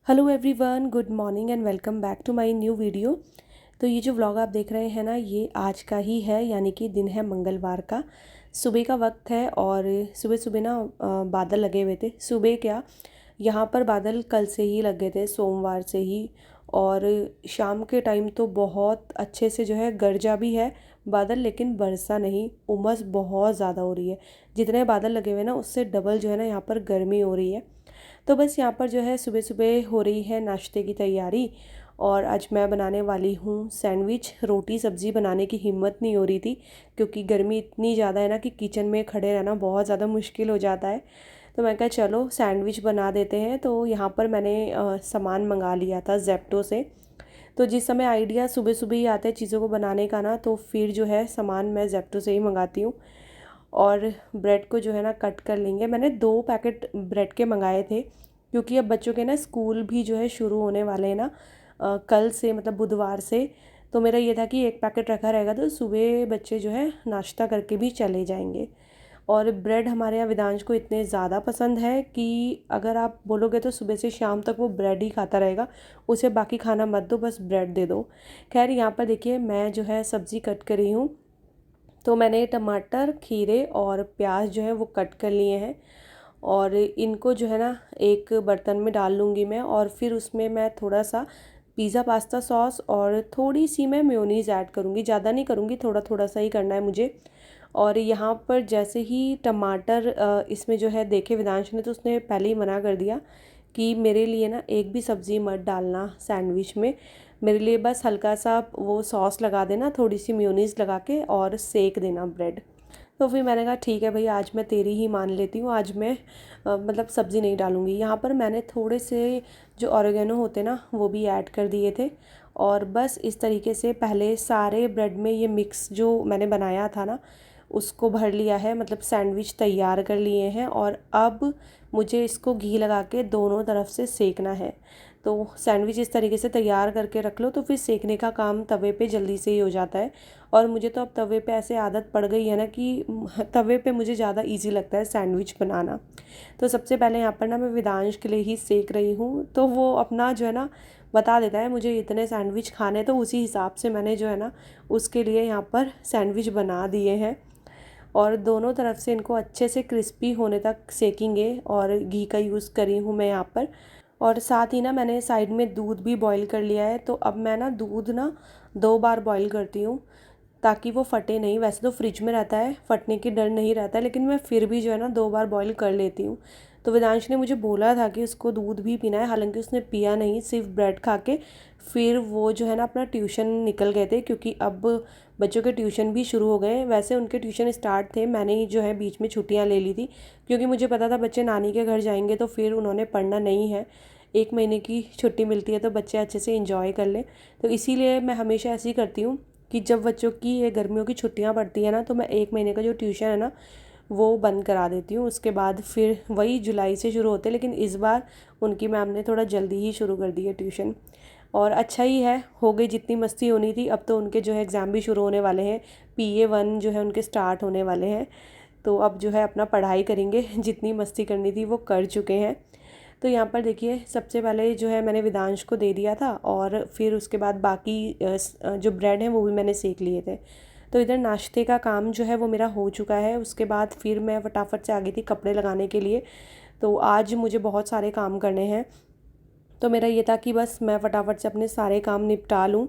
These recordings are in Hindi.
Hello everyone, good morning and welcome back to my new video. तो ये जो व्लॉग आप देख रहे हैं ना, ये आज का ही है, यानी कि दिन है मंगलवार का। सुबह का वक्त है और सुबह सुबह ना बादल लगे हुए थे। सुबह क्या, यहाँ पर बादल कल से ही लगे थे, सोमवार से ही। और शाम के टाइम तो बहुत अच्छे से जो है गरजा भी है बादल, लेकिन बरसा नहीं। उमस बहुत ज़्यादा हो रही है। जितने बादल लगे हुए ना, उससे डबल जो है ना यहाँ पर गर्मी हो रही है। तो बस यहाँ पर जो है सुबह सुबह हो रही है नाश्ते की तैयारी। और आज मैं बनाने वाली हूँ सैंडविच। रोटी सब्ज़ी बनाने की हिम्मत नहीं हो रही थी, क्योंकि गर्मी इतनी ज़्यादा है ना कि किचन में खड़े रहना बहुत ज़्यादा मुश्किल हो जाता है। तो मैं कहा चलो सैंडविच बना देते हैं। तो यहाँ पर मैंने सामान मंगा लिया था जेप्टो से। तो जिस समय आइडिया सुबह सुबह ही आता है चीज़ों को बनाने का ना, तो फिर जो है सामान मैं जेप्टो से ही मंगाती हूँ। और ब्रेड को जो है ना कट कर लेंगे। मैंने 2 पैकेट ब्रेड के मंगाए थे, क्योंकि अब बच्चों के ना स्कूल भी जो है शुरू होने वाले हैं ना, कल से, मतलब बुधवार से। तो मेरा ये था कि 1 पैकेट रखा रहेगा तो सुबह बच्चे जो है नाश्ता करके भी चले जाएंगे। और ब्रेड हमारे यहाँ विदांश को इतने ज़्यादा पसंद है कि अगर आप बोलोगे तो सुबह से शाम तक वो ब्रेड ही खाता रहेगा। उसे बाकी खाना मत दो, बस ब्रेड दे दो। खैर, यहाँ पर देखिए मैं जो है सब्ज़ी कट कर रही हूँ। तो मैंने टमाटर, खीरे और प्याज जो है वो कट कर लिए हैं। और इनको जो है ना एक बर्तन में डाल लूँगी मैं, और फिर उसमें मैं थोड़ा सा पिज़्ज़ा पास्ता सॉस और थोड़ी सी मैं मेयोनीज़ ऐड करूँगी। ज़्यादा नहीं करूँगी, थोड़ा थोड़ा सा ही करना है मुझे। और यहाँ पर जैसे ही टमाटर इसमें जो है देखे विदांश ने, तो उसने पहले ही मना कर दिया कि मेरे लिए ना एक भी सब्ज़ी मत डालना सैंडविच में। मेरे लिए बस हल्का सा वो सॉस लगा देना, थोड़ी सी मेयोनीज़ लगा के, और सेक देना ब्रेड। तो फिर मैंने कहा ठीक है भाई, आज मैं तेरी ही मान लेती हूँ। आज मैं मतलब सब्ज़ी नहीं डालूँगी। यहाँ पर मैंने थोड़े से जो ऑरिगेनो होते ना, वो भी ऐड कर दिए थे। और बस इस तरीके से पहले सारे ब्रेड में ये मिक्स जो मैंने बनाया था ना, उसको भर लिया है, मतलब सैंडविच तैयार कर लिए हैं। और अब मुझे इसको घी लगा के दोनों तरफ से सेकना है। तो सैंडविच इस तरीके से तैयार करके रख लो, तो फिर सेकने का काम तवे पे जल्दी से ही हो जाता है। और मुझे तो अब तवे पे ऐसे आदत पड़ गई है ना कि तवे पे मुझे ज़्यादा इजी लगता है सैंडविच बनाना। तो सबसे पहले यहाँ पर ना मैं विदांश के लिए ही सेक रही हूँ। तो वो अपना जो है ना बता देता है मुझे इतने सैंडविच खाने, तो उसी हिसाब से मैंने जो है ना उसके लिए यहाँ पर सैंडविच बना दिए हैं। और दोनों तरफ से इनको अच्छे से क्रिस्पी होने तक सेकेंगे। और घी का यूज़ करी हूँ मैं यहाँ पर। और साथ ही ना मैंने साइड में दूध भी बॉईल कर लिया है। तो अब मैं ना दूध ना 2 बार बॉईल करती हूँ, ताकि वो फटे नहीं। वैसे तो फ्रिज में रहता है, फटने की डर नहीं रहता है, लेकिन मैं फिर भी जो है ना 2 बार बॉईल कर लेती हूँ। तो वेदांश ने मुझे बोला था कि उसको दूध भी पीना है, हालांकि उसने पिया नहीं, सिर्फ ब्रेड खा के फिर वो जो है ना अपना ट्यूशन निकल गए थे। क्योंकि अब बच्चों के ट्यूशन भी शुरू हो गए हैं। वैसे उनके ट्यूशन स्टार्ट थे, मैंने ही जो है बीच में छुट्टियाँ ले ली थी, क्योंकि मुझे पता था बच्चे नानी के घर जाएंगे तो फिर उन्होंने पढ़ना नहीं है। 1 महीने की छुट्टी मिलती है तो बच्चे अच्छे से इंजॉय कर लें। तो इसीलिए मैं हमेशा ऐसे ही करती हूँ कि जब बच्चों की ये गर्मियों की छुट्टियां पड़ती है ना, तो मैं 1 महीने का जो ट्यूशन है ना वो बंद करा देती हूँ। उसके बाद फिर वही जुलाई से शुरू होते हैं, लेकिन इस बार उनकी मैम ने थोड़ा जल्दी ही शुरू कर दी है ट्यूशन। और अच्छा ही है, हो गई जितनी मस्ती होनी थी। अब तो उनके जो है एग्ज़ाम भी शुरू होने वाले हैं, PA1 जो है उनके स्टार्ट होने वाले हैं। तो अब जो है अपना पढ़ाई करेंगे, जितनी मस्ती करनी थी वो कर चुके हैं। तो यहाँ पर देखिए सबसे पहले जो है मैंने विदांश को दे दिया था, और फिर उसके बाद बाकी जो ब्रेड हैं वो भी मैंने सेक लिए थे। तो इधर नाश्ते का काम जो है वो मेरा हो चुका है। उसके बाद फिर मैं फटाफट से आ गई थी कपड़े लगाने के लिए। तो आज मुझे बहुत सारे काम करने हैं। तो मेरा ये था कि बस मैं फटाफट से अपने सारे काम निपटा लूँ,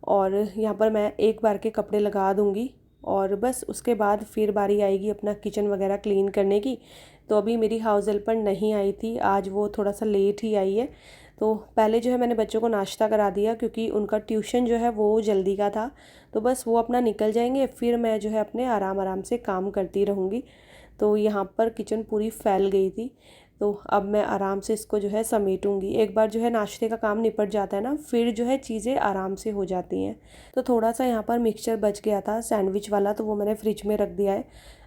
और यहाँ पर मैं एक बार के कपड़े लगा दूँगी। और बस उसके बाद फिर बारी आएगी अपना किचन वगैरह क्लीन करने की। तो अभी मेरी हाउस हेल्पर नहीं आई थी, आज वो थोड़ा सा लेट ही आई है। तो पहले जो है मैंने बच्चों को नाश्ता करा दिया, क्योंकि उनका ट्यूशन जो है वो जल्दी का था। तो बस वो अपना निकल जाएंगे, फिर मैं जो है अपने आराम आराम से काम करती रहूँगी। तो यहाँ पर किचन पूरी फैल गई थी। तो अब मैं आराम से इसको जो है समेटूंगी। एक बार जो है नाश्ते का काम निपट जाता है ना, फिर जो है चीज़ें आराम से हो जाती हैं। तो थोड़ा सा यहाँ पर मिक्सचर बच गया था सैंडविच वाला, तो वो मैंने फ्रिज में रख दिया है।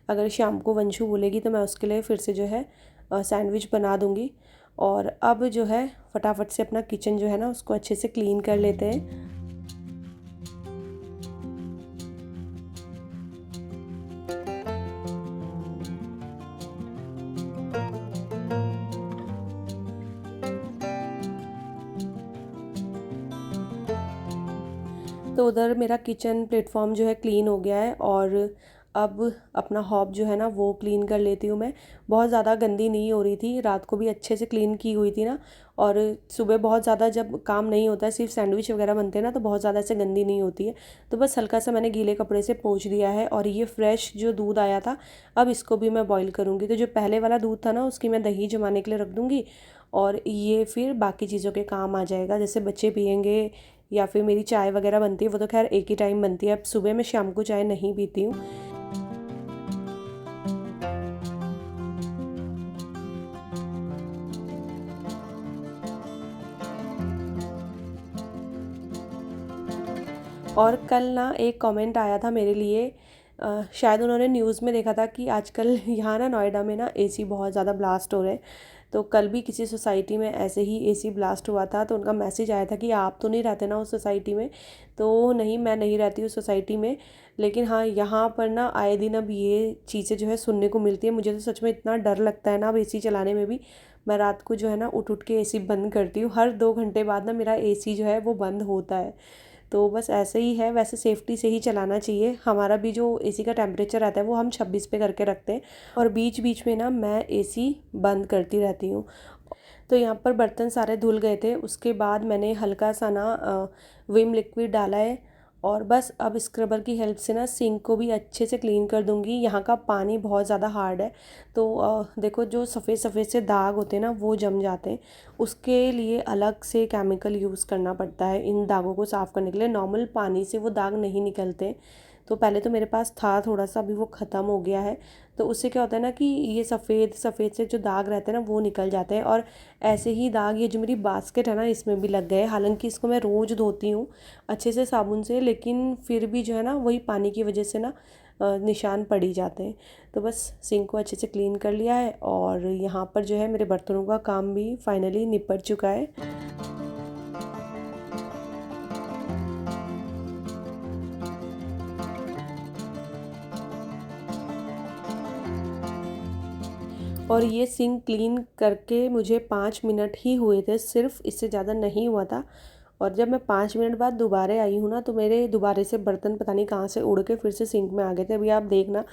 अगर शाम को वंशु बोलेगी तो मैं उसके लिए फिर से जो है सैंडविच बना दूँगी। और अब जो है फटाफट से अपना किचन जो है ना उसको अच्छे से क्लीन कर लेते हैं। तो उधर मेरा किचन प्लेटफॉर्म जो है क्लीन हो गया है और अब अपना हॉब जो है ना वो क्लीन कर लेती हूँ मैं। बहुत ज़्यादा गंदी नहीं हो रही थी, रात को भी अच्छे से क्लीन की हुई थी ना। और सुबह बहुत ज़्यादा जब काम नहीं होता है, सिर्फ सैंडविच वगैरह बनते हैं ना, तो बहुत ज़्यादा ऐसे गंदी नहीं होती है। तो बस हल्का सा मैंने गीले कपड़े से पोंछ दिया है। और ये फ्रेश जो दूध आया था, अब इसको भी मैं बॉईल करूँगी। तो जो पहले वाला दूध था ना, उसकी मैं दही जमाने के लिए रख दूँगी और ये फिर बाकी चीज़ों के काम आ जाएगा, जैसे बच्चे पियेंगे या फिर मेरी चाय वगैरह बनती है। वो तो खैर एक ही टाइम बनती है, अब सुबह मैं शाम को चाय नहीं पीती हूँ। और कल ना एक कमेंट आया था मेरे लिए, शायद उन्होंने न्यूज़ में देखा था कि आजकल यहाँ ना नोएडा में ना एसी बहुत ज़्यादा ब्लास्ट हो रहे हैं। तो कल भी किसी सोसाइटी में ऐसे ही एसी ब्लास्ट हुआ था, तो उनका मैसेज आया था कि आप तो नहीं रहते ना उस सोसाइटी में। तो नहीं, मैं नहीं रहती उस सोसाइटी में, लेकिन हाँ यहाँ पर ना आए दिन अब ये चीज़ें जो है सुनने को मिलती है। मुझे तो सच में इतना डर लगता है ना अब एसी चलाने में भी। मैं रात को जो है ना उठ उठ के एसी बंद करती हूँ, हर 2 घंटे बाद ना मेरा एसी जो है वो बंद होता है। तो बस ऐसे ही है, वैसे सेफ्टी से ही चलाना चाहिए। हमारा भी जो एसी का टेम्परेचर रहता है वो हम 26 पे करके रखते हैं और बीच बीच में ना मैं एसी बंद करती रहती हूँ। तो यहाँ पर बर्तन सारे धुल गए थे, उसके बाद मैंने हल्का सा ना विम लिक्विड डाला है और बस अब स्क्रबर की हेल्प से ना सिंक को भी अच्छे से क्लीन कर दूँगी। यहाँ का पानी बहुत ज़्यादा हार्ड है, तो देखो जो सफ़ेद सफ़ेद से दाग होते हैं ना वो जम जाते हैं। उसके लिए अलग से केमिकल यूज़ करना पड़ता है इन दागों को साफ़ करने के लिए, नॉर्मल पानी से वो दाग नहीं निकलते। तो पहले तो मेरे पास था थोड़ा सा, अभी वो ख़त्म हो गया है। तो उससे क्या होता है ना कि ये सफ़ेद सफ़ेद से जो दाग रहते हैं ना वो निकल जाते हैं। और ऐसे ही दाग ये जो मेरी बास्केट है ना इसमें भी लग गए। हालांकि इसको मैं रोज़ धोती हूँ अच्छे से साबुन से, लेकिन फिर भी जो है ना वही पानी की वजह से ना निशान पड़ ही जाते हैं। तो बस सिंक को अच्छे से क्लीन कर लिया है और यहाँ पर जो है मेरे बर्तनों का काम भी फाइनली निपट चुका है। और ये सिंक क्लीन करके मुझे 5 मिनट ही हुए थे सिर्फ, इससे ज़्यादा नहीं हुआ था। और जब मैं 5 मिनट बाद दोबारा आई हूँ ना, तो मेरे दोबारे से बर्तन पता नहीं कहाँ से उड़ के फिर से सिंक में आ गए थे। अभी आप देखना,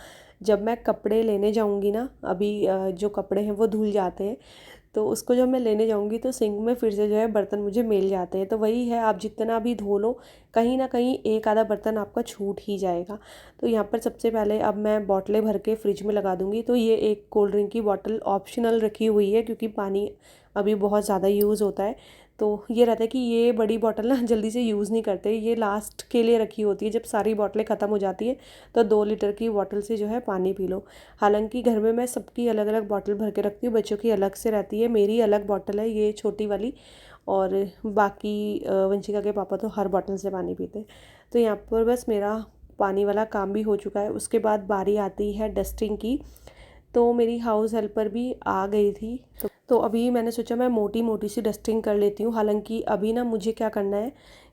जब मैं कपड़े लेने जाऊँगी ना, अभी जो कपड़े हैं वो धुल जाते हैं, तो उसको जब मैं लेने जाऊँगी तो सिंक में फिर से जो है बर्तन मुझे मिल जाते हैं। तो वही है, आप जितना भी धो लो कहीं ना कहीं एक आधा बर्तन आपका छूट ही जाएगा। तो यहाँ पर सबसे पहले अब मैं बॉटलें भर के फ्रिज में लगा दूँगी। तो ये एक कोल्ड ड्रिंक की बॉटल ऑप्शनल रखी हुई है, क्योंकि पानी अभी बहुत ज़्यादा यूज़ होता है। तो ये रहता है कि ये बड़ी बॉटल ना जल्दी से यूज़ नहीं करते, ये लास्ट के लिए रखी होती है। जब सारी बॉटलें ख़त्म हो जाती है तो 2 लीटर की बॉटल से जो है पानी पी लो। हालांकि घर में मैं सबकी अलग अलग बॉटल भर के रखती हूँ, बच्चों की अलग से रहती है, मेरी अलग बॉटल है ये छोटी वाली। और बाकी वंशिका के पापा तो हर बॉटल से पानी पीते हैं। तो यहाँ पर बस मेरा पानी वाला काम भी हो चुका है। उसके बाद बारी आती है डस्टिंग की। तो मेरी हाउस हेल्पर भी आ गई थी, तो अभी मैंने सोचा मैं मोटी मोटी सी डस्टिंग कर लेती हूँ। हालांकि अभी ना मुझे क्या करना है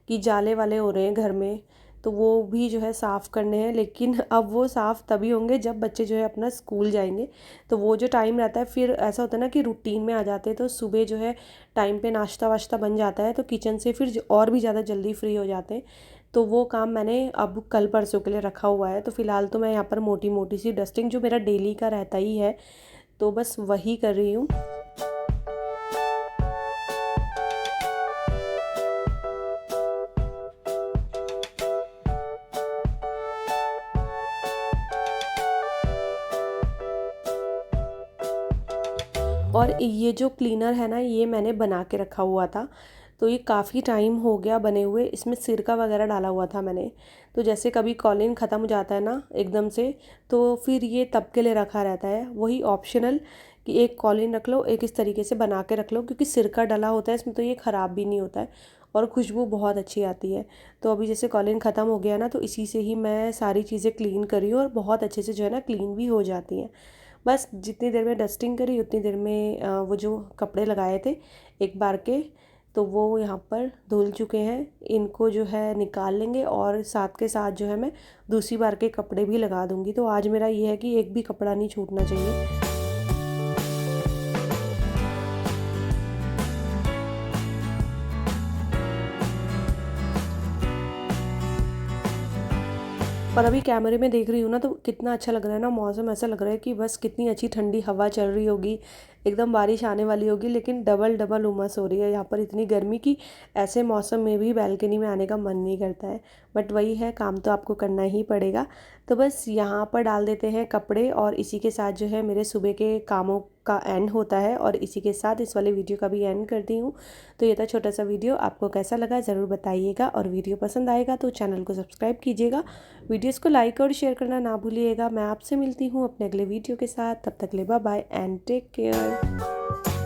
कि जाले वाले हो रहे हैं घर में, तो वो भी जो है साफ़ करने हैं। लेकिन अब वो साफ़ तभी होंगे जब बच्चे जो है अपना स्कूल जाएंगे। तो वो जो टाइम रहता है, फिर ऐसा होता है ना कि रूटीन में आ जाते हैं, तो सुबह जो है टाइम पे नाश्ता वाश्ता बन जाता है, तो किचन से फिर और भी ज़्यादा जल्दी फ्री हो जाते हैं। तो वो काम मैंने अब कल परसों के लिए रखा हुआ है। तो फ़िलहाल तो मैं यहाँ पर मोटी मोटी सी डस्टिंग जो मेरा डेली का रहता ही है, तो बस वही कर रही हूँ। और ये जो क्लीनर है ना, ये मैंने बना के रखा हुआ था। तो ये काफ़ी टाइम हो गया बने हुए, इसमें सिरका वगैरह डाला हुआ था मैंने। तो जैसे कभी कॉलिन ख़त्म हो जाता है ना एकदम से, तो फिर ये तब के लिए रखा रहता है। वही ऑप्शनल कि एक कॉलिन रख लो, एक इस तरीके से बना के रख लो, क्योंकि सिरका डला होता है इसमें, तो ये ख़राब भी नहीं होता है और खुशबू बहुत अच्छी आती है। तो अभी जैसे कॉलिन ख़त्म हो गया ना, तो इसी से ही मैं सारी चीज़ें क्लीन करी हूँ और बहुत अच्छे से जो है ना क्लीन भी हो जाती हैं। बस जितनी देर में डस्टिंग करी उतनी देर में वो जो कपड़े लगाए थे एक बार के, तो वो यहाँ पर धुल चुके हैं। इनको जो है निकाल लेंगे और साथ के साथ जो है मैं दूसरी बार के कपड़े भी लगा दूँगी। तो आज मेरा ये है कि एक भी कपड़ा नहीं छूटना चाहिए। और अभी कैमरे में देख रही हूँ ना तो कितना अच्छा लग रहा है ना मौसम। ऐसा लग रहा है कि बस कितनी अच्छी ठंडी हवा चल रही होगी, एकदम बारिश आने वाली होगी। लेकिन डबल डबल उमस हो रही है यहाँ पर, इतनी गर्मी की ऐसे मौसम में भी बैल्कनी में आने का मन नहीं करता है। बट वही है, काम तो आपको करना ही पड़ेगा। तो बस यहाँ पर डाल देते हैं कपड़े और इसी के साथ जो है मेरे सुबह के कामों का एंड होता है और इसी के साथ इस वाले वीडियो का भी एंड करती हूँ। तो ये था छोटा सा वीडियो, आपको कैसा लगा ज़रूर बताइएगा और वीडियो पसंद आएगा तो चैनल को सब्सक्राइब कीजिएगा, वीडियोस को लाइक और शेयर करना ना भूलिएगा। मैं आपसे मिलती हूँ अपने अगले वीडियो के साथ, तब तक ले bye bye and take care.